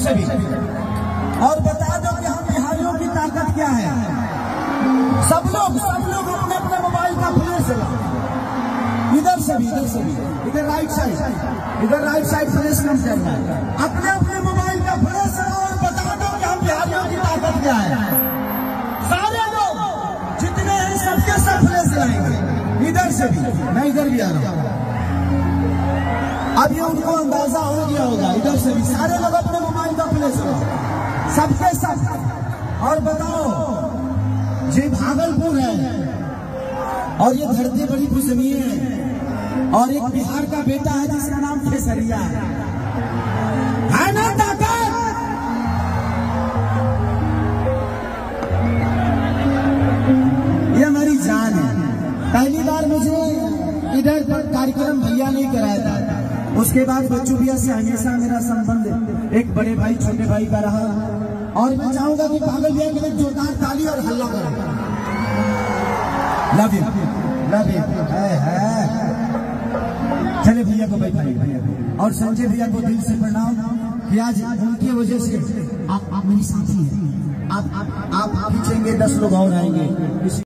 से भी, और बता दो कि हम बिहारियों की ताकत क्या है। सब लोग अपने अपने मोबाइल का फ्लैश लगाओ, इधर से भी, इधर राइट साइड फ्लैश कम करना है, अपने अपने मोबाइल का फ्लैश लगाओ और बता दो कि हम बिहारियों की ताकत क्या है। सारे लोग जितने हैं सबके सब फ्लैश लगाएंगे, इधर से भी, मैं इधर भी आ रहा हूँ। अब ये उनको अंदाजा हो गया होगा, इधर से भी सारे लोग अपने मोबाइल का फ्लैश लगाओ, सबके सब। और बताओ, ये भागलपुर है और ये धरती बड़ी खुशमी है, और एक बिहार का बेटा है जिसका नाम खेसरिया है ना ताकत। ये हमारी जान है। पहली बार मुझे इधर कार्यक्रम भैया नहीं कराया था, उसके बाद बच्चू भैया से हमेशा मेरा संबंध एक बड़े भाई छोटे भाई का रहा, और मैं चाहूंगा कि पागल भैया के लिए जोरदार ताली और हल्ला करें। लव यू है। चले भैया को बैठाइए, और संजय भैया को दिल से प्रणाम कि आज उनकी वजह से आप मेरी साथी हैं। आप खींचेंगे 10 लोग और आएंगे।